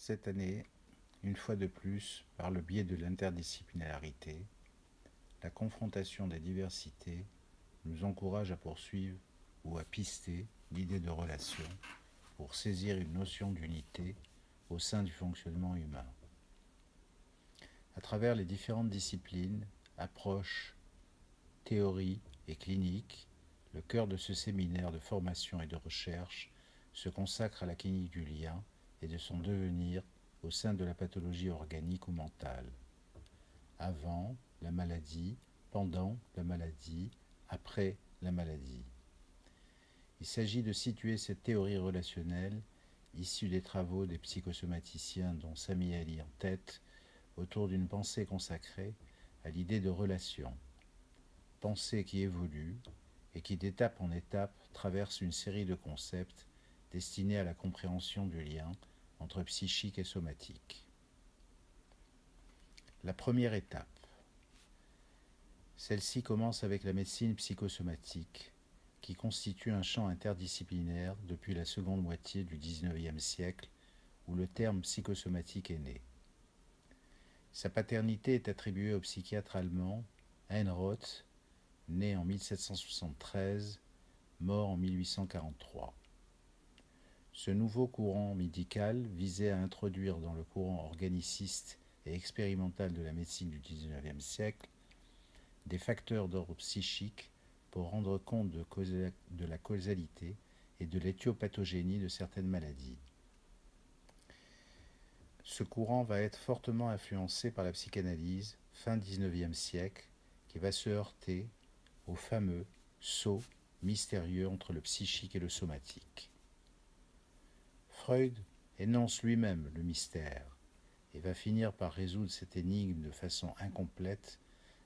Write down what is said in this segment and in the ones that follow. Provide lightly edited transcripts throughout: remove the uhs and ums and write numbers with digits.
Cette année, une fois de plus, par le biais de l'interdisciplinarité, la confrontation des diversités nous encourage à poursuivre ou à pister l'idée de relation pour saisir une notion d'unité au sein du fonctionnement humain. À travers les différentes disciplines, approches, théories et cliniques, le cœur de ce séminaire de formation et de recherche se consacre à la clinique du lien et de son devenir au sein de la pathologie organique ou mentale. Avant la maladie, pendant la maladie, après la maladie. Il s'agit de situer cette théorie relationnelle, issue des travaux des psychosomaticiens dont Sami Ali en tête, autour d'une pensée consacrée à l'idée de relation. Pensée qui évolue et qui d'étape en étape traverse une série de concepts destinés à la compréhension du lien entre psychique et somatique. La première étape. Celle-ci commence avec la médecine psychosomatique, qui constitue un champ interdisciplinaire depuis la seconde moitié du XIXe siècle, où le terme psychosomatique est né. Sa paternité est attribuée au psychiatre allemand Heinroth, né en 1773, mort en 1843. Ce nouveau courant médical visait à introduire dans le courant organiciste et expérimental de la médecine du XIXe siècle des facteurs d'ordre psychique pour rendre compte de la causalité et de l'éthiopathogénie de certaines maladies. Ce courant va être fortement influencé par la psychanalyse fin XIXe siècle qui va se heurter au fameux saut mystérieux entre le psychique et le somatique. Freud énonce lui-même le mystère et va finir par résoudre cette énigme de façon incomplète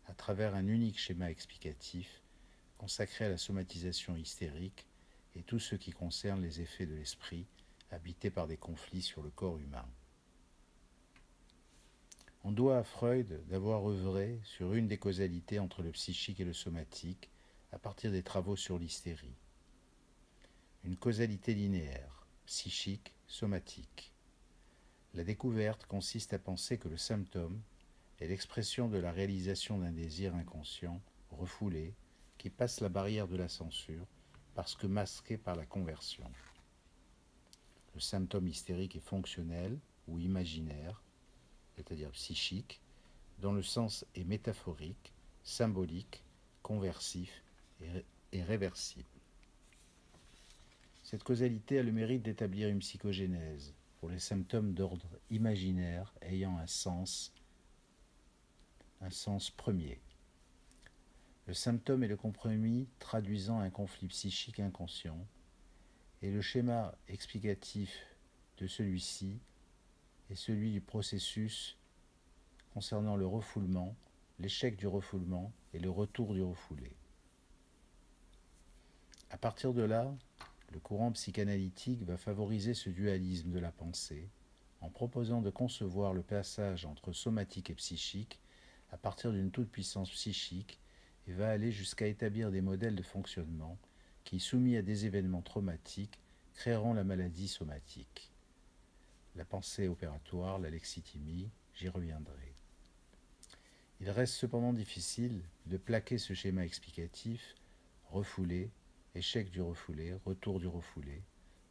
à travers un unique schéma explicatif consacré à la somatisation hystérique et tout ce qui concerne les effets de l'esprit habités par des conflits sur le corps humain. On doit à Freud d'avoir œuvré sur une des causalités entre le psychique et le somatique à partir des travaux sur l'hystérie. Une causalité linéaire, psychique, somatique. La découverte consiste à penser que le symptôme est l'expression de la réalisation d'un désir inconscient, refoulé, qui passe la barrière de la censure parce que masqué par la conversion. Le symptôme hystérique est fonctionnel ou imaginaire, c'est-à-dire psychique, dont le sens est métaphorique, symbolique, conversif et réversible. Cette causalité a le mérite d'établir une psychogénèse pour les symptômes d'ordre imaginaire ayant un sens premier. Le symptôme est le compromis traduisant un conflit psychique inconscient et le schéma explicatif de celui-ci est celui du processus concernant le refoulement, l'échec du refoulement et le retour du refoulé. À partir de là, le courant psychanalytique va favoriser ce dualisme de la pensée en proposant de concevoir le passage entre somatique et psychique à partir d'une toute-puissance psychique et va aller jusqu'à établir des modèles de fonctionnement qui, soumis à des événements traumatiques, créeront la maladie somatique. La pensée opératoire, la lexithymie, j'y reviendrai. Il reste cependant difficile de plaquer ce schéma explicatif, refoulé, échec du refoulé, retour du refoulé,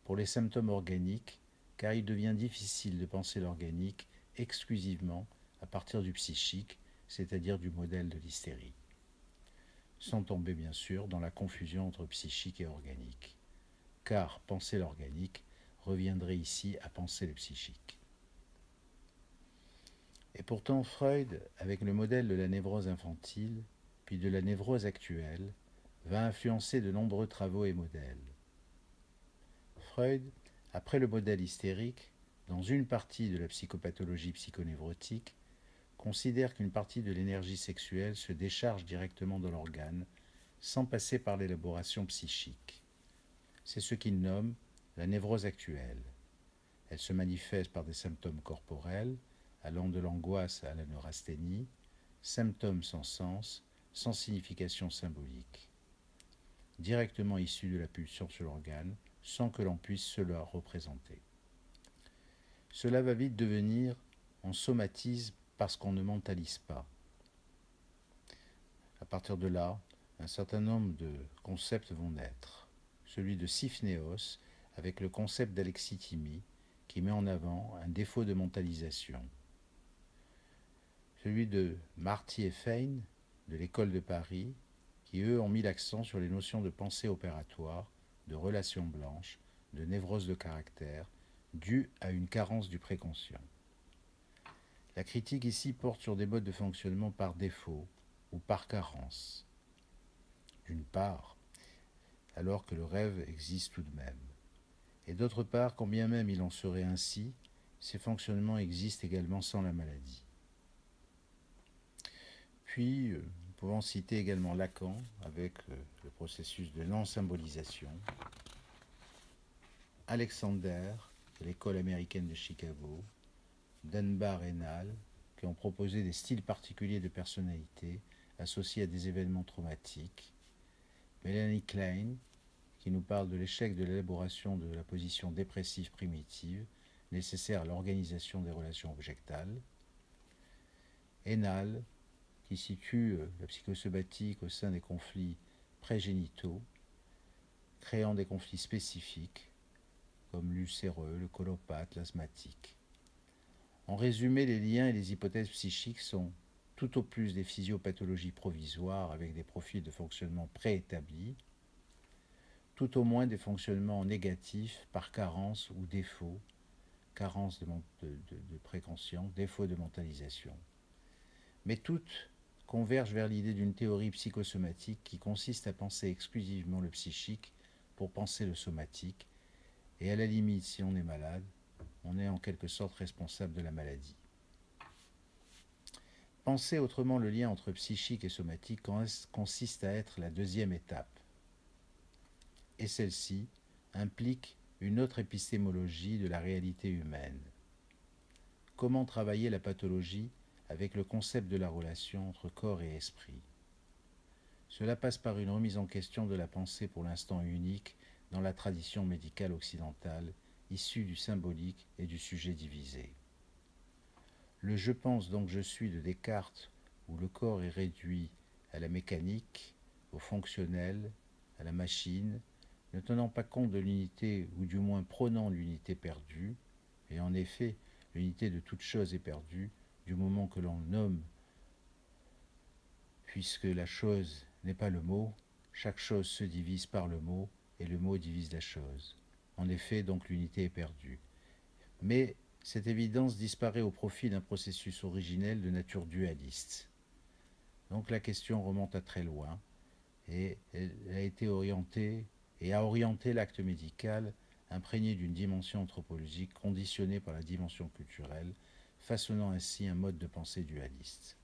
pour les symptômes organiques, car il devient difficile de penser l'organique exclusivement à partir du psychique, c'est-à-dire du modèle de l'hystérie. Sans tomber bien sûr dans la confusion entre psychique et organique, car penser l'organique reviendrait ici à penser le psychique. Et pourtant Freud, avec le modèle de la névrose infantile, puis de la névrose actuelle, va influencer de nombreux travaux et modèles. Freud, après le modèle hystérique, dans une partie de la psychopathologie psychonévrotique, considère qu'une partie de l'énergie sexuelle se décharge directement dans l'organe, sans passer par l'élaboration psychique. C'est ce qu'il nomme la névrose actuelle. Elle se manifeste par des symptômes corporels, allant de l'angoisse à la neurasthénie, symptômes sans sens, sans signification symbolique, directement issus de la pulsion sur l'organe, sans que l'on puisse se la représenter. cela va vite devenir on somatise parce qu'on ne mentalise pas. À partir de là, un certain nombre de concepts vont naître. Celui de Siphéos avec le concept d'alexithymie qui met en avant un défaut de mentalisation. Celui de Marty et Fein de l'école de Paris qui eux ont mis l'accent sur les notions de pensée opératoire, de relations blanches, de névrose de caractère, due à une carence du préconscient. La critique ici porte sur des modes de fonctionnement par défaut ou par carence. D'une part, alors que le rêve existe tout de même. Et d'autre part, quand bien même il en serait ainsi, ces fonctionnements existent également sans la maladie. Puis, nous pouvons citer également Lacan avec le processus de non-symbolisation, Alexander de l'école américaine de Chicago, Dunbar et Nall qui ont proposé des styles particuliers de personnalité associés à des événements traumatiques, Melanie Klein qui nous parle de l'échec de l'élaboration de la position dépressive primitive nécessaire à l'organisation des relations objectales, et Nall qui situe la psychosomatique au sein des conflits prégénitaux, créant des conflits spécifiques comme l'ulcéreux, le colopathe, l'asthmatique. En résumé, les liens et les hypothèses psychiques sont tout au plus des physiopathologies provisoires avec des profils de fonctionnement préétablis, tout au moins des fonctionnements négatifs par carence ou défaut, carence de préconscient, défaut de mentalisation. Mais toutes convergent vers l'idée d'une théorie psychosomatique qui consiste à penser exclusivement le psychique pour penser le somatique, et à la limite, si on est malade, on est en quelque sorte responsable de la maladie. Penser autrement le lien entre psychique et somatique consiste à être la deuxième étape. Et celle-ci implique une autre épistémologie de la réalité humaine. Comment travailler la pathologie avec le concept de la relation entre corps et esprit. Cela passe par une remise en question de la pensée pour l'instant unique dans la tradition médicale occidentale, issue du symbolique et du sujet divisé. Le je pense donc je suis de Descartes, où le corps est réduit à la mécanique, au fonctionnel, à la machine, ne tenant pas compte de l'unité ou du moins prônant l'unité perdue, et en effet, l'unité de toute chose est perdue du moment que l'on nomme, puisque la chose n'est pas le mot, chaque chose se divise par le mot, et le mot divise la chose. En effet, donc l'unité est perdue. Mais cette évidence disparaît au profit d'un processus originel de nature dualiste. Donc la question remonte à très loin, et elle a été orientée et a orienté l'acte médical imprégné d'une dimension anthropologique conditionnée par la dimension culturelle, façonnant ainsi un mode de pensée dualiste.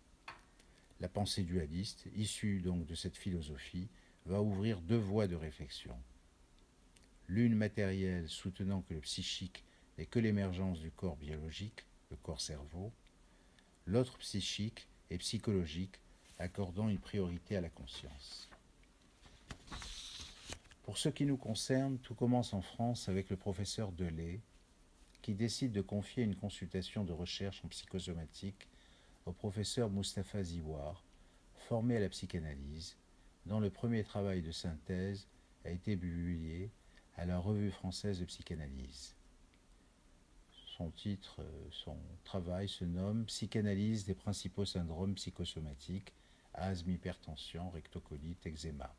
La pensée dualiste, issue donc de cette philosophie, va ouvrir deux voies de réflexion. L'une matérielle soutenant que le psychique n'est que l'émergence du corps biologique, le corps-cerveau, l'autre psychique et psychologique, accordant une priorité à la conscience. Pour ce qui nous concerne, tout commence en France avec le professeur Delay, qui décide de confier une consultation de recherche en psychosomatique au professeur Mustapha Ziwar, formé à la psychanalyse, dont le premier travail de synthèse a été publié à la Revue française de psychanalyse. Son travail se nomme « Psychanalyse des principaux syndromes psychosomatiques, asthme, hypertension, rectocolite, eczéma ».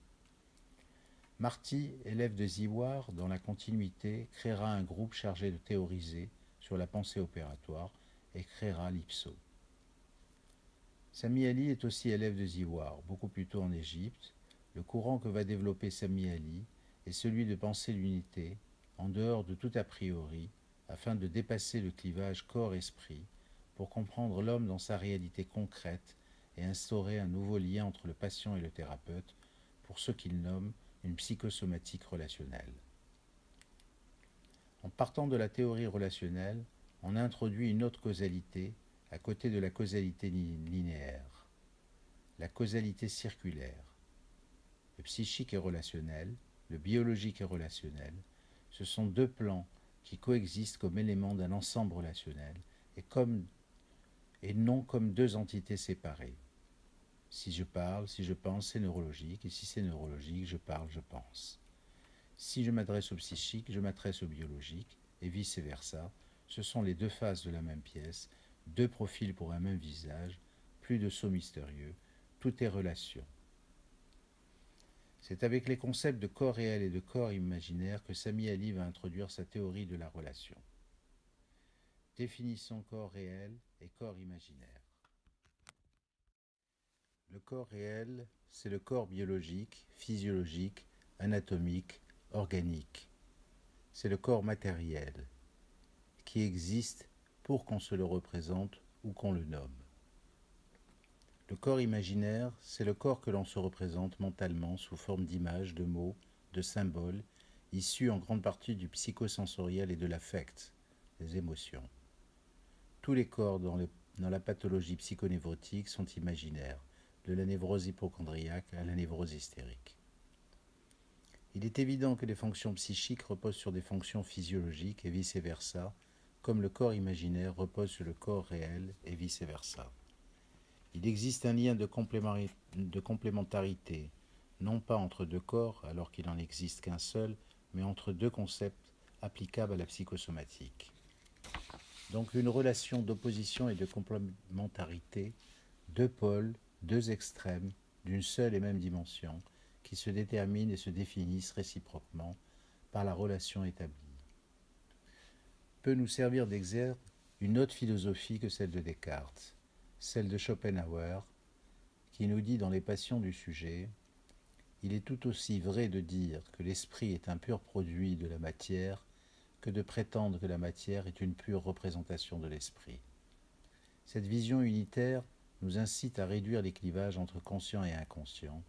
Marty, élève de Ziwar, dans la continuité, créera un groupe chargé de théoriser sur la pensée opératoire et créera l'IPSO. Sami Ali est aussi élève de Ziwar, beaucoup plus tôt en Égypte. Le courant que va développer Sami Ali est celui de penser l'unité, en dehors de tout a priori, afin de dépasser le clivage corps-esprit, pour comprendre l'homme dans sa réalité concrète et instaurer un nouveau lien entre le patient et le thérapeute, pour ce qu'il nomme une psychosomatique relationnelle. En partant de la théorie relationnelle, on introduit une autre causalité à côté de la causalité linéaire, la causalité circulaire. Le psychique est relationnel, le biologique est relationnel. Ce sont deux plans qui coexistent comme éléments d'un ensemble relationnel et non comme deux entités séparées. Si je parle, si je pense, c'est neurologique, et si c'est neurologique, je parle, je pense. Si je m'adresse au psychique, je m'adresse au biologique, et vice-versa. Ce sont les deux faces de la même pièce, deux profils pour un même visage, plus de saut mystérieux, tout est relation. C'est avec les concepts de corps réel et de corps imaginaire que Sami Ali va introduire sa théorie de la relation. Définissons corps réel et corps imaginaire. Le corps réel, c'est le corps biologique, physiologique, anatomique, organique. C'est le corps matériel qui existe pour qu'on se le représente ou qu'on le nomme. Le corps imaginaire, c'est le corps que l'on se représente mentalement sous forme d'images, de mots, de symboles, issus en grande partie du psychosensoriel et de l'affect, des émotions. Tous les corps dans la pathologie psychonévrotique sont imaginaires, de la névrose hypochondriaque à la névrose hystérique. Il est évident que les fonctions psychiques reposent sur des fonctions physiologiques et vice-versa, comme le corps imaginaire repose sur le corps réel et vice-versa. Il existe un lien de complémentarité, non pas entre deux corps, alors qu'il n'en existe qu'un seul, mais entre deux concepts applicables à la psychosomatique. Donc une relation d'opposition et de complémentarité, deux pôles, deux extrêmes, d'une seule et même dimension, qui se déterminent et se définissent réciproquement par la relation établie. Peut nous servir d'exergue une autre philosophie que celle de Descartes, celle de Schopenhauer, qui nous dit dans les passions du sujet « Il est tout aussi vrai de dire que l'esprit est un pur produit de la matière que de prétendre que la matière est une pure représentation de l'esprit. » Cette vision unitaire nous incite à réduire les clivages entre conscient et inconscient,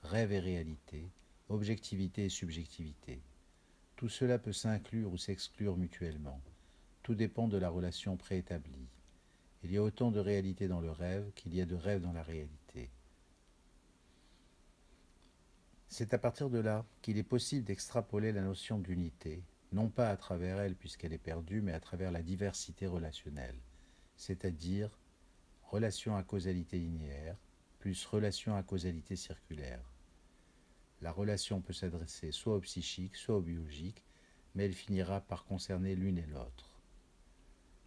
rêve et réalité, objectivité et subjectivité. Tout cela peut s'inclure ou s'exclure mutuellement. Tout dépend de la relation préétablie. Il y a autant de réalité dans le rêve qu'il y a de rêve dans la réalité. C'est à partir de là qu'il est possible d'extrapoler la notion d'unité, non pas à travers elle puisqu'elle est perdue, mais à travers la diversité relationnelle, c'est-à-dire relation à causalité linéaire plus relation à causalité circulaire. La relation peut s'adresser soit au psychique, soit au biologique, mais elle finira par concerner l'une et l'autre.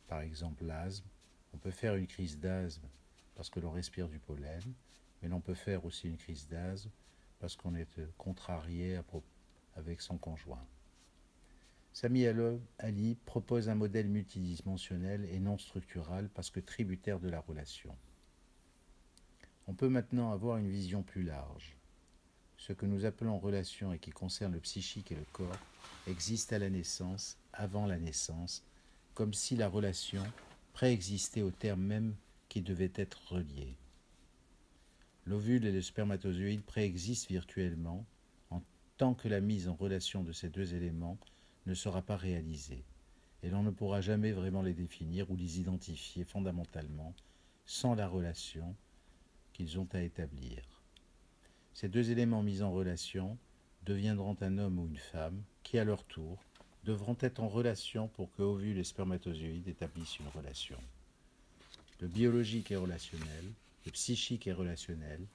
Par exemple, l'asthme. On peut faire une crise d'asthme parce que l'on respire du pollen, mais l'on peut faire aussi une crise d'asthme parce qu'on est contrarié avec son conjoint. Sami Ali propose un modèle multidimensionnel et non structural parce que tributaire de la relation. On peut maintenant avoir une vision plus large. Ce que nous appelons relation et qui concerne le psychique et le corps existe à la naissance, avant la naissance, comme si la relation préexistait au terme même qui devait être relié. L'ovule et le spermatozoïde préexistent virtuellement en tant que la mise en relation de ces deux éléments ne sera pas réalisée, et l'on ne pourra jamais vraiment les définir ou les identifier fondamentalement sans la relation qu'ils ont à établir. Ces deux éléments mis en relation deviendront un homme ou une femme qui, à leur tour, devront être en relation pour que ovules et spermatozoïdes établissent une relation. Le biologique est relationnel, le psychique est relationnel,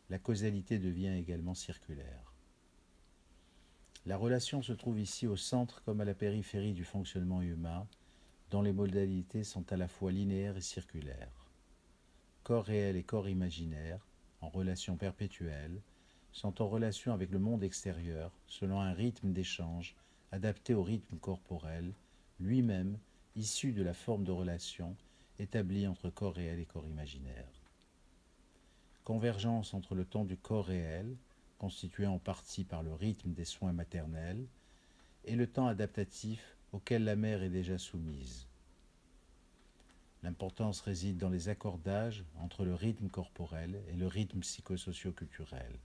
la causalité devient également circulaire. La relation se trouve ici au centre comme à la périphérie du fonctionnement humain, dont les modalités sont à la fois linéaires et circulaires. Corps réel et corps imaginaire, en relation perpétuelle, sont en relation avec le monde extérieur selon un rythme d'échange adapté au rythme corporel, lui-même issu de la forme de relation établie entre corps réel et corps imaginaire. Convergence entre le temps du corps réel, constitué en partie par le rythme des soins maternels, et le temps adaptatif auquel la mère est déjà soumise. L'importance réside dans les accordages entre le rythme corporel et le rythme psychosocio-culturel.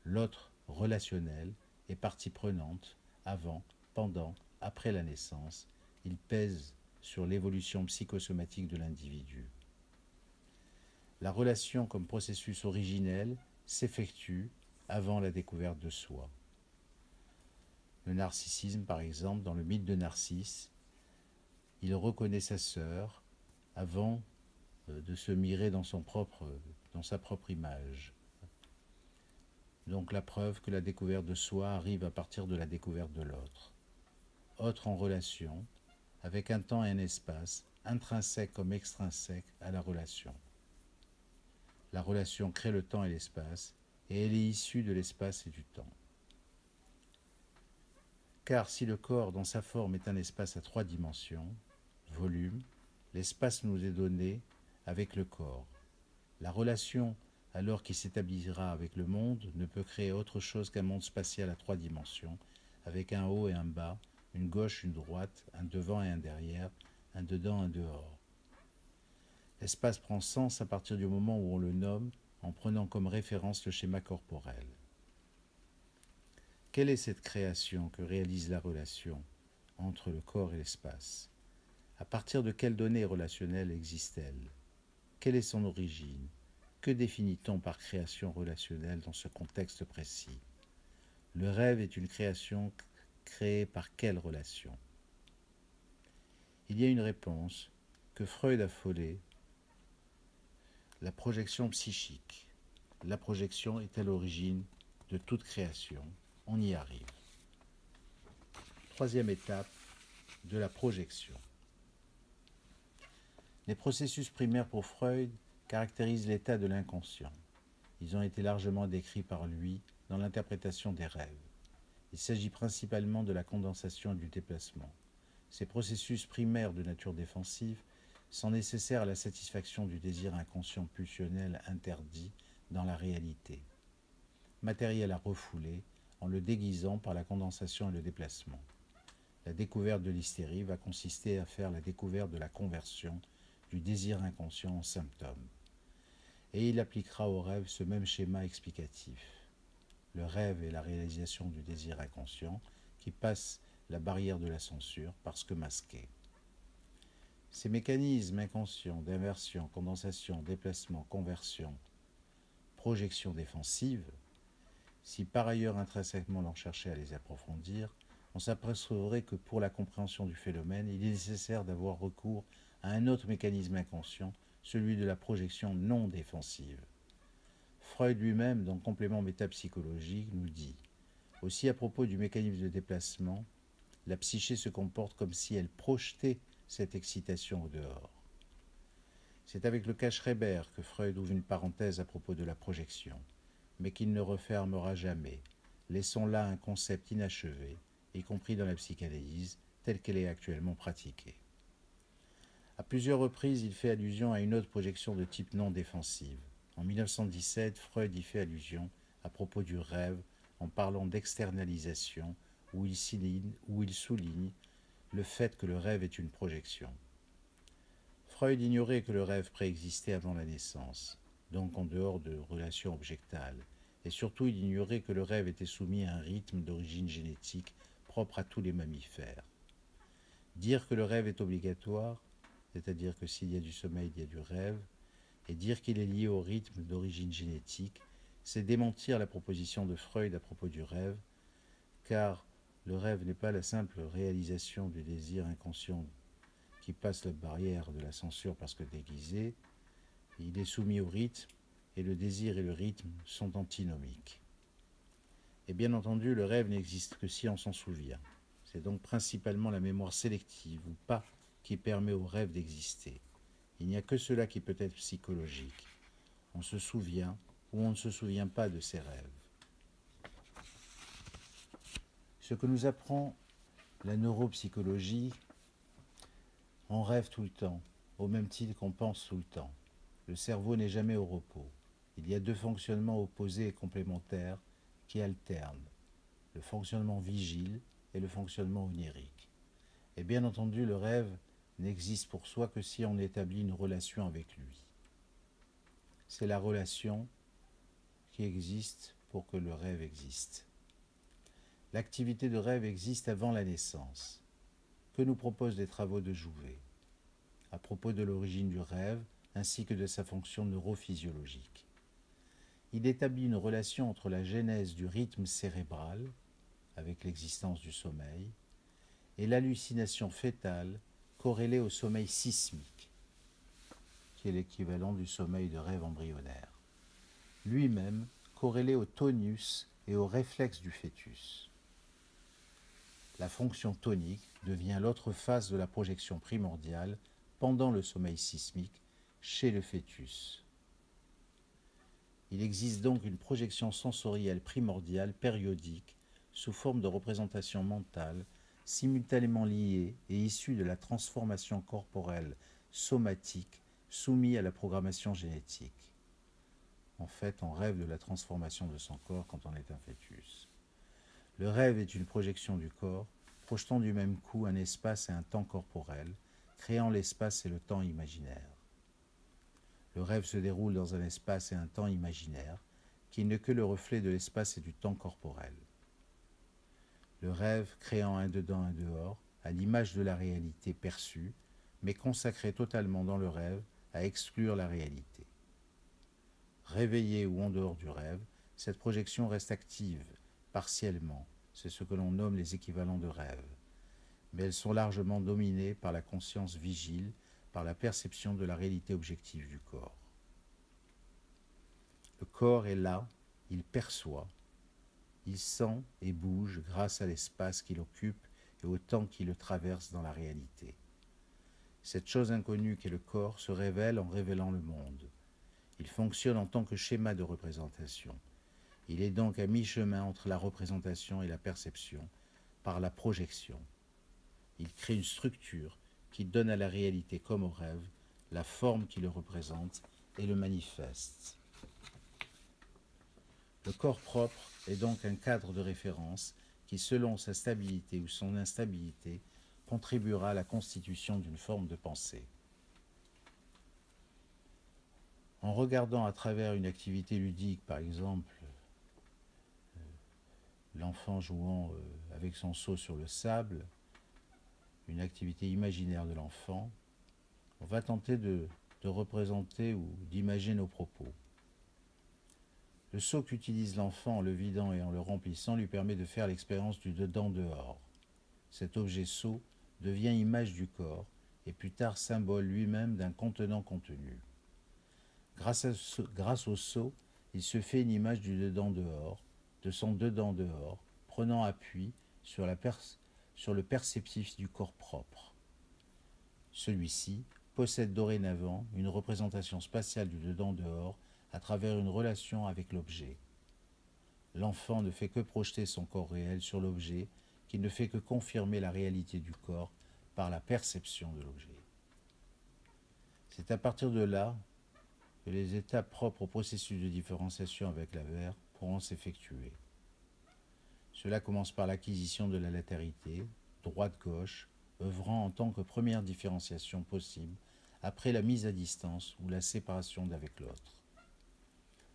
L'autre, relationnel, est partie prenante avant, pendant, après la naissance. Il pèse sur l'évolution psychosomatique de l'individu. La relation comme processus originel s'effectue avant la découverte de soi. Le narcissisme, par exemple, dans le mythe de Narcisse, il reconnaît sa sœur avant de se mirer dans sa propre image. Donc la preuve que la découverte de soi arrive à partir de la découverte de l'autre. Autre en relation, avec un temps et un espace, intrinsèque comme extrinsèque à la relation. La relation crée le temps et l'espace, et elle est issue de l'espace et du temps. Car si le corps dans sa forme est un espace à 3 dimensions, volume, l'espace nous est donné avec le corps. La relation, alors qui s'établira avec le monde, ne peut créer autre chose qu'un monde spatial à 3 dimensions, avec un haut et un bas, une gauche, une droite, un devant et un derrière, un dedans, un dehors. L'espace prend sens à partir du moment où on le nomme, en prenant comme référence le schéma corporel. Quelle est cette création que réalise la relation entre le corps et l'espace? À partir de quelles données relationnelles existe-t-elle? Quelle est son origine? Que définit-on par création relationnelle dans ce contexte précis? Le rêve est une création créée par quelle relation? Il y a une réponse que Freud a foulée, la projection psychique. La projection est à l'origine de toute création. On y arrive. Troisième étape de la projection. Les processus primaires pour Freud caractérisent l'état de l'inconscient. Ils ont été largement décrits par lui dans l'interprétation des rêves. Il s'agit principalement de la condensation et du déplacement. Ces processus primaires de nature défensive sont nécessaires à la satisfaction du désir inconscient pulsionnel interdit dans la réalité, matériel à refouler en le déguisant par la condensation et le déplacement. La découverte de l'hystérie va consister à faire la découverte de la conversion du désir inconscient en symptôme. Et il appliquera au rêve ce même schéma explicatif. Le rêve est la réalisation du désir inconscient qui passe la barrière de la censure parce que masqué. Ces mécanismes inconscients d'inversion, condensation, déplacement, conversion, projection défensive, si par ailleurs intrinsèquement l'on cherchait à les approfondir, on s'apercevrait que pour la compréhension du phénomène, il est nécessaire d'avoir recours à un autre mécanisme inconscient, celui de la projection non défensive. Freud lui-même, dans Complément métapsychologique, nous dit « Aussi à propos du mécanisme de déplacement, la psyché se comporte comme si elle projetait cette excitation au dehors. » C'est avec le cas Schreiber que Freud ouvre une parenthèse à propos de la projection, mais qu'il ne refermera jamais. Laissons là un concept inachevé, y compris dans la psychanalyse, telle qu'elle est actuellement pratiquée. À plusieurs reprises, il fait allusion à une autre projection de type non défensive. En 1917, Freud y fait allusion à propos du rêve en parlant d'externalisation, où il souligne le fait que le rêve est une projection. Freud ignorait que le rêve préexistait avant la naissance, donc en dehors de relations objectales, et surtout il ignorait que le rêve était soumis à un rythme d'origine génétique propre à tous les mammifères. Dire que le rêve est obligatoire, c'est-à-dire que s'il y a du sommeil, il y a du rêve, et dire qu'il est lié au rythme d'origine génétique, c'est démentir la proposition de Freud à propos du rêve, car le rêve n'est pas la simple réalisation du désir inconscient qui passe la barrière de la censure parce que déguisé, il est soumis au rythme, et le désir et le rythme sont antinomiques. Et bien entendu, le rêve n'existe que si on s'en souvient. C'est donc principalement la mémoire sélective ou pas qui permet au rêve d'exister. Il n'y a que cela qui peut être psychologique. On se souvient ou on ne se souvient pas de ses rêves. Ce que nous apprend la neuropsychologie, on rêve tout le temps, au même titre qu'on pense tout le temps. Le cerveau n'est jamais au repos. Il y a deux fonctionnements opposés et complémentaires qui alternent, le fonctionnement vigile et le fonctionnement onirique. Et bien entendu, le rêve n'existe pour soi que si on établit une relation avec lui. C'est la relation qui existe pour que le rêve existe. L'activité de rêve existe avant la naissance. Que nous proposent les travaux de Jouvet à propos de l'origine du rêve ainsi que de sa fonction neurophysiologique. Il établit une relation entre la genèse du rythme cérébral, avec l'existence du sommeil, et l'hallucination fœtale corrélée au sommeil sismique, qui est l'équivalent du sommeil de rêve embryonnaire, lui-même corrélé au tonus et au réflexe du fœtus. La fonction tonique devient l'autre phase de la projection primordiale pendant le sommeil sismique chez le fœtus. Il existe donc une projection sensorielle primordiale périodique sous forme de représentation mentale simultanément liée et issue de la transformation corporelle somatique soumise à la programmation génétique. En fait, on rêve de la transformation de son corps quand on est un fœtus. Le rêve est une projection du corps, projetant du même coup un espace et un temps corporel, créant l'espace et le temps imaginaire. Le rêve se déroule dans un espace et un temps imaginaire, qui n'est que le reflet de l'espace et du temps corporel. Le rêve, créant un dedans, un dehors, à l'image de la réalité perçue, mais consacré totalement dans le rêve à exclure la réalité. Réveillé ou en dehors du rêve, cette projection reste active, partiellement, c'est ce que l'on nomme les équivalents de rêve, mais elles sont largement dominées par la conscience vigile, par la perception de la réalité objective du corps. Le corps est là, il perçoit, il sent et bouge grâce à l'espace qu'il occupe et au temps qui le traverse dans la réalité. Cette chose inconnue qu'est le corps se révèle en révélant le monde. Il fonctionne en tant que schéma de représentation. Il est donc à mi-chemin entre la représentation et la perception, par la projection. Il crée une structure qui donne à la réalité comme au rêve la forme qui le représente et le manifeste. Le corps propre est donc un cadre de référence qui, selon sa stabilité ou son instabilité, contribuera à la constitution d'une forme de pensée. En regardant à travers une activité ludique, par exemple, l'enfant jouant avec son seau sur le sable, une activité imaginaire de l'enfant, on va tenter de représenter ou d'imaginer nos propos. Le seau qu'utilise l'enfant en le vidant et en le remplissant lui permet de faire l'expérience du dedans-dehors. Cet objet seau devient image du corps et plus tard symbole lui-même d'un contenant contenu. Grâce au seau, il se fait une image du dedans-dehors, de son dedans-dehors, prenant appui sur le perceptif du corps propre. Celui-ci possède dorénavant une représentation spatiale du dedans-dehors à travers une relation avec l'objet. L'enfant ne fait que projeter son corps réel sur l'objet, qui ne fait que confirmer la réalité du corps par la perception de l'objet. C'est à partir de là que les étapes propres au processus de différenciation avec la verre pourront s'effectuer. Cela commence par l'acquisition de la latérité, droite-gauche, œuvrant en tant que première différenciation possible après la mise à distance ou la séparation d'avec l'autre.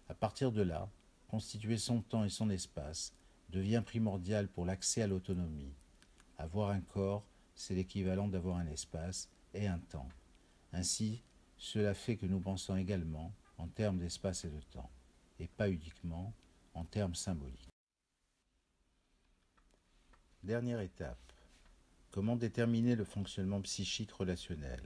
À partir de là, constituer son temps et son espace devient primordial pour l'accès à l'autonomie. Avoir un corps, c'est l'équivalent d'avoir un espace et un temps. Ainsi, cela fait que nous pensons également en termes d'espace et de temps, et pas uniquement en termes symboliques. Dernière étape. Comment déterminer le fonctionnement psychique relationnel ?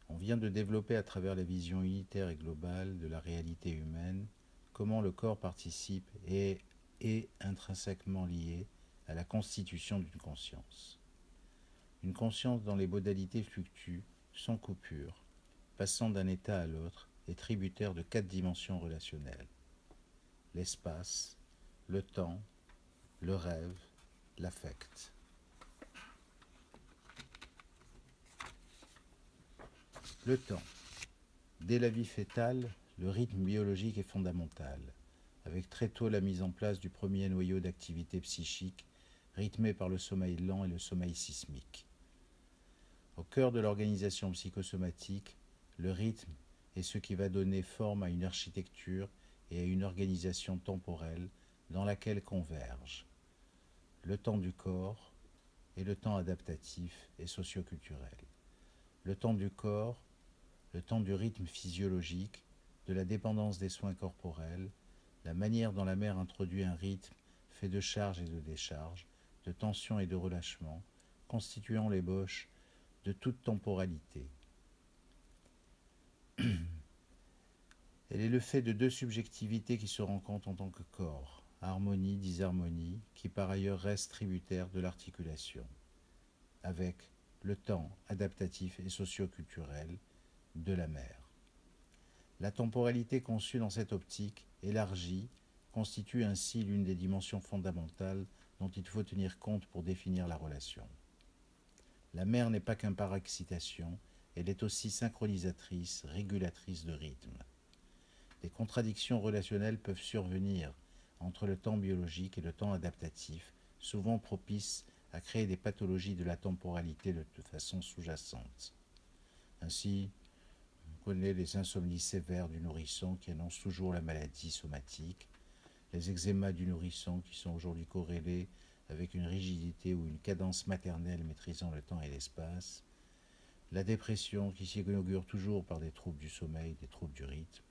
On vient de développer à travers la vision unitaire et globale de la réalité humaine comment le corps participe et est intrinsèquement lié à la constitution d'une conscience. Une conscience dont les modalités fluctuent, sans coupure, passant d'un état à l'autre, est tributaire de 4 dimensions relationnelles. L'espace, le temps, le rêve, l'affect. Le temps. Dès la vie fœtale, le rythme biologique est fondamental, avec très tôt la mise en place du premier noyau d'activité psychique, rythmé par le sommeil lent et le sommeil sismique. Au cœur de l'organisation psychosomatique, le rythme est ce qui va donner forme à une architecture et à une organisation temporelle dans laquelle convergent le temps du corps et le temps adaptatif et socioculturel. Le temps du corps, le temps du rythme physiologique, de la dépendance des soins corporels, la manière dont la mère introduit un rythme fait de charge et de décharge, de tension et de relâchement, constituant l'ébauche de toute temporalité. Elle est le fait de deux subjectivités qui se rencontrent en tant que corps, harmonie, disharmonie, qui par ailleurs reste tributaire de l'articulation, avec le temps adaptatif et socio-culturel de la mère. La temporalité conçue dans cette optique, élargie, constitue ainsi l'une des dimensions fondamentales dont il faut tenir compte pour définir la relation. La mère n'est pas qu'un parexcitation, elle est aussi synchronisatrice, régulatrice de rythme. Des contradictions relationnelles peuvent survenir entre le temps biologique et le temps adaptatif, souvent propices à créer des pathologies de la temporalité de façon sous-jacente. Ainsi, on connaît les insomnies sévères du nourrisson qui annoncent toujours la maladie somatique, les eczémas du nourrisson qui sont aujourd'hui corrélés avec une rigidité ou une cadence maternelle maîtrisant le temps et l'espace, la dépression qui s'inaugure toujours par des troubles du sommeil, des troubles du rythme.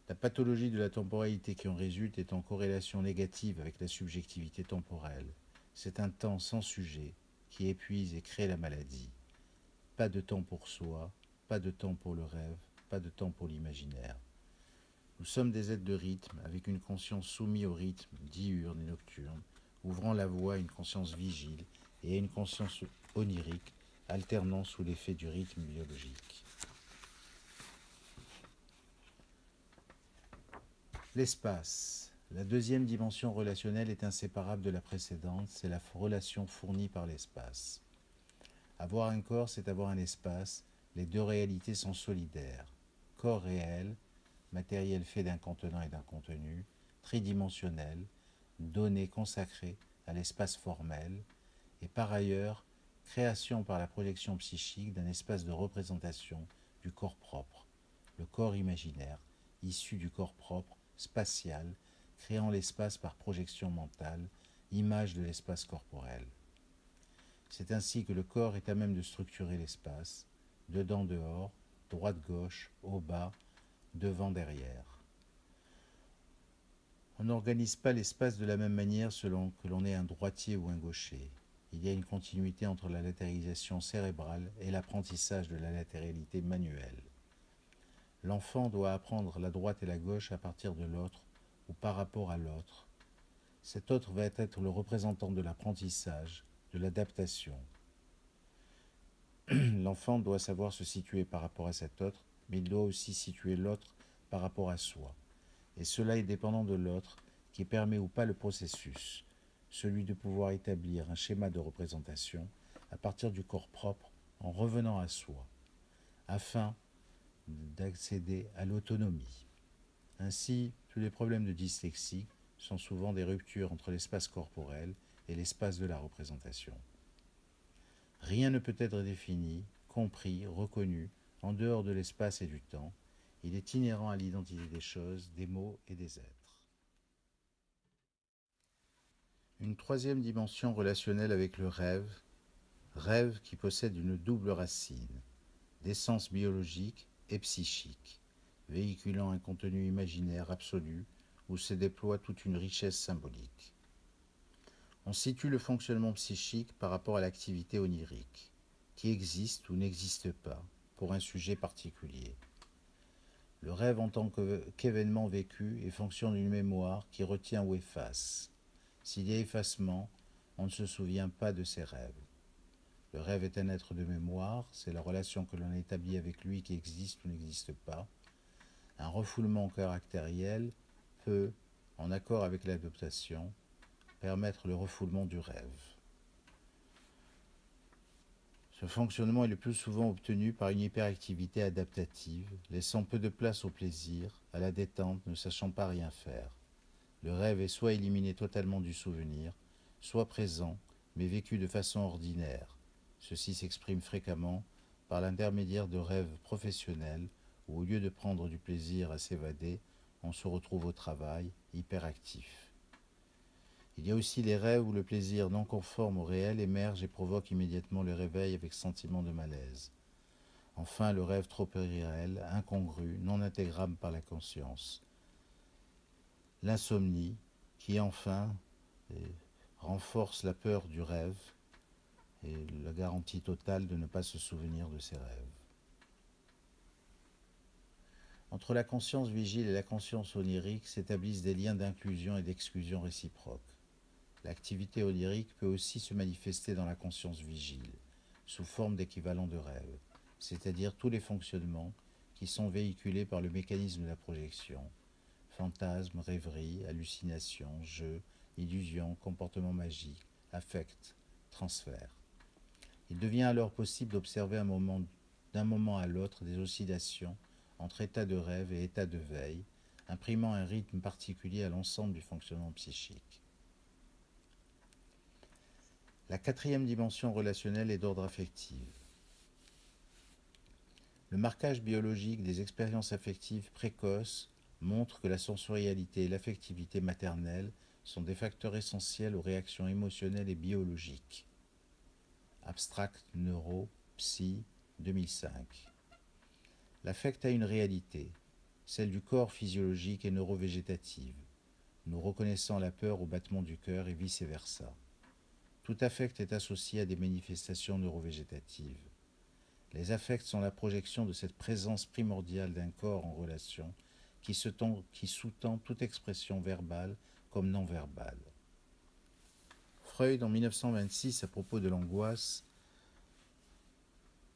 La pathologie de la temporalité qui en résulte est en corrélation négative avec la subjectivité temporelle. C'est un temps sans sujet qui épuise et crée la maladie. Pas de temps pour soi, pas de temps pour le rêve, pas de temps pour l'imaginaire. Nous sommes des êtres de rythme, avec une conscience soumise au rythme diurne et nocturne, ouvrant la voie à une conscience vigile et à une conscience onirique, alternant sous l'effet du rythme biologique. L'espace. La deuxième dimension relationnelle est inséparable de la précédente, c'est la relation fournie par l'espace. Avoir un corps, c'est avoir un espace, les deux réalités sont solidaires. Corps réel, matériel fait d'un contenant et d'un contenu, tridimensionnel, donné consacré à l'espace formel, et par ailleurs, création par la projection psychique d'un espace de représentation du corps propre, le corps imaginaire, issu du corps propre, spatial, créant l'espace par projection mentale, image de l'espace corporel. C'est ainsi que le corps est à même de structurer l'espace, dedans-dehors, droite-gauche, haut-bas, devant-derrière. On n'organise pas l'espace de la même manière selon que l'on est un droitier ou un gaucher. Il y a une continuité entre la latéralisation cérébrale et l'apprentissage de la latéralité manuelle. L'enfant doit apprendre la droite et la gauche à partir de l'autre ou par rapport à l'autre. Cet autre va être le représentant de l'apprentissage, de l'adaptation. L'enfant doit savoir se situer par rapport à cet autre, mais il doit aussi situer l'autre par rapport à soi. Et cela est dépendant de l'autre qui permet ou pas le processus, celui de pouvoir établir un schéma de représentation à partir du corps propre en revenant à soi, afin d'accéder à l'autonomie. Ainsi, tous les problèmes de dyslexie sont souvent des ruptures entre l'espace corporel et l'espace de la représentation. Rien ne peut être défini, compris, reconnu en dehors de l'espace et du temps. Il est inhérent à l'identité des choses, des mots et des êtres. Une troisième dimension relationnelle avec le rêve, rêve qui possède une double racine, d'essence biologique et psychique, véhiculant un contenu imaginaire absolu où se déploie toute une richesse symbolique. On situe le fonctionnement psychique par rapport à l'activité onirique, qui existe ou n'existe pas pour un sujet particulier. Le rêve en tant qu'événement vécu est fonction d'une mémoire qui retient ou efface. S'il y a effacement, on ne se souvient pas de ses rêves. Le rêve est un être de mémoire, c'est la relation que l'on établit avec lui qui existe ou n'existe pas. Un refoulement caractériel peut, en accord avec l'adaptation, permettre le refoulement du rêve. Ce fonctionnement est le plus souvent obtenu par une hyperactivité adaptative, laissant peu de place au plaisir, à la détente, ne sachant pas rien faire. Le rêve est soit éliminé totalement du souvenir, soit présent, mais vécu de façon ordinaire. Ceci s'exprime fréquemment par l'intermédiaire de rêves professionnels où, au lieu de prendre du plaisir à s'évader, on se retrouve au travail, hyperactif. Il y a aussi les rêves où le plaisir non conforme au réel émerge et provoque immédiatement le réveil avec sentiment de malaise. Enfin, le rêve trop irréel, incongru, non intégrable par la conscience. L'insomnie, qui enfin renforce la peur du rêve et la garantie totale de ne pas se souvenir de ses rêves. Entre la conscience vigile et la conscience onirique s'établissent des liens d'inclusion et d'exclusion réciproques. L'activité onirique peut aussi se manifester dans la conscience vigile, sous forme d'équivalent de rêve, c'est-à-dire tous les fonctionnements qui sont véhiculés par le mécanisme de la projection, fantasmes, rêveries, hallucinations, jeux, illusions, comportements magiques, affects, transferts. Il devient alors possible d'observer d'un moment à l'autre des oscillations entre état de rêve et état de veille, imprimant un rythme particulier à l'ensemble du fonctionnement psychique. La quatrième dimension relationnelle est d'ordre affectif. Le marquage biologique des expériences affectives précoces montre que la sensorialité et l'affectivité maternelle sont des facteurs essentiels aux réactions émotionnelles et biologiques. Abstract Neuro, Psy, 2005. L'affect a une réalité, celle du corps physiologique et neurovégétative, nous reconnaissant la peur au battement du cœur et vice-versa. Tout affect est associé à des manifestations neurovégétatives. Les affects sont la projection de cette présence primordiale d'un corps en relation qui sous-tend toute expression verbale comme non verbale. Freud, en 1926, à propos de l'angoisse,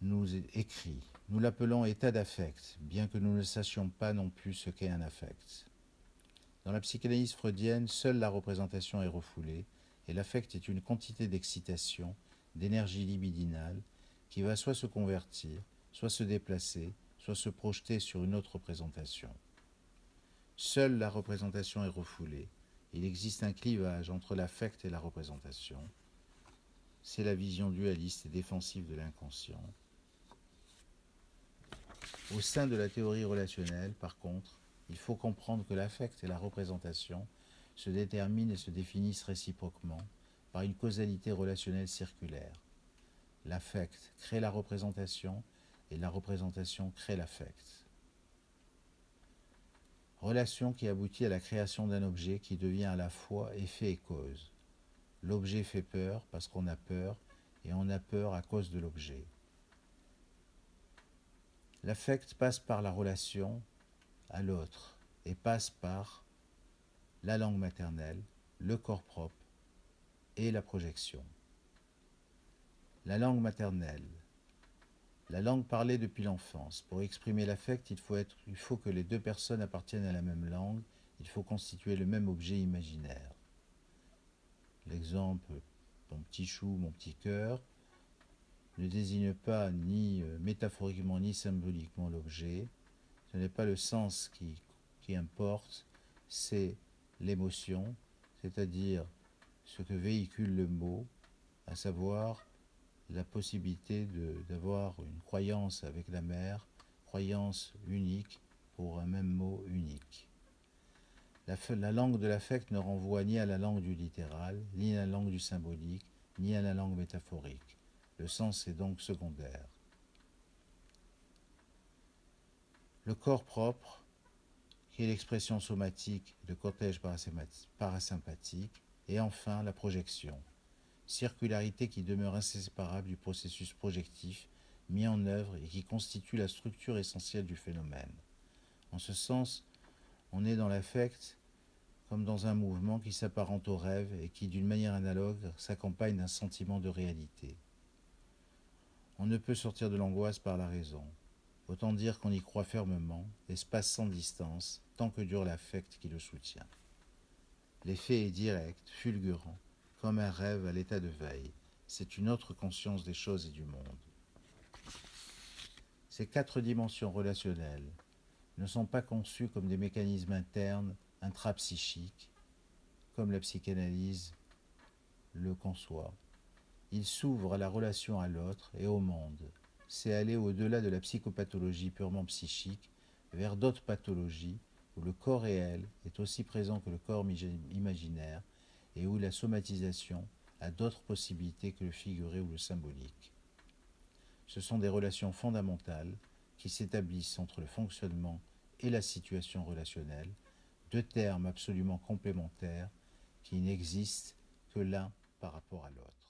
nous écrit « Nous l'appelons état d'affect, bien que nous ne sachions pas non plus ce qu'est un affect. » Dans la psychanalyse freudienne, seule la représentation est refoulée, et l'affect est une quantité d'excitation, d'énergie libidinale, qui va soit se convertir, soit se déplacer, soit se projeter sur une autre représentation. Seule la représentation est refoulée. Il existe un clivage entre l'affect et la représentation. C'est la vision dualiste et défensive de l'inconscient. Au sein de la théorie relationnelle, par contre, il faut comprendre que l'affect et la représentation se déterminent et se définissent réciproquement par une causalité relationnelle circulaire. L'affect crée la représentation et la représentation crée l'affect. Relation qui aboutit à la création d'un objet qui devient à la fois effet et cause. L'objet fait peur parce qu'on a peur et on a peur à cause de l'objet. L'affect passe par la relation à l'autre et passe par la langue maternelle, le corps propre et la projection. La langue maternelle. La langue parlée depuis l'enfance. Pour exprimer l'affect, il faut que les deux personnes appartiennent à la même langue, il faut constituer le même objet imaginaire. L'exemple, mon petit chou, mon petit cœur, ne désigne pas ni métaphoriquement ni symboliquement l'objet. Ce n'est pas le sens qui importe, c'est l'émotion, c'est-à-dire ce que véhicule le mot, à savoir la possibilité d'avoir une croyance avec la mère, croyance unique pour un même mot unique. La langue de l'affect ne renvoie ni à la langue du littéral, ni à la langue du symbolique, ni à la langue métaphorique. Le sens est donc secondaire. Le corps propre, qui est l'expression somatique de cortège parasympathique, et enfin la projection, circularité qui demeure inséparable du processus projectif mis en œuvre et qui constitue la structure essentielle du phénomène. En ce sens, on est dans l'affect comme dans un mouvement qui s'apparente au rêve et qui, d'une manière analogue, s'accompagne d'un sentiment de réalité. On ne peut sortir de l'angoisse par la raison. Autant dire qu'on y croit fermement, espace sans distance, tant que dure l'affect qui le soutient. L'effet est direct, fulgurant, comme un rêve à l'état de veille. C'est une autre conscience des choses et du monde. Ces 4 dimensions relationnelles ne sont pas conçues comme des mécanismes internes, intrapsychiques, comme la psychanalyse le conçoit. Ils s'ouvrent à la relation à l'autre et au monde. C'est aller au-delà de la psychopathologie purement psychique vers d'autres pathologies où le corps réel est aussi présent que le corps imaginaire et où la somatisation a d'autres possibilités que le figuré ou le symbolique. Ce sont des relations fondamentales qui s'établissent entre le fonctionnement et la situation relationnelle, 2 termes absolument complémentaires qui n'existent que l'un par rapport à l'autre.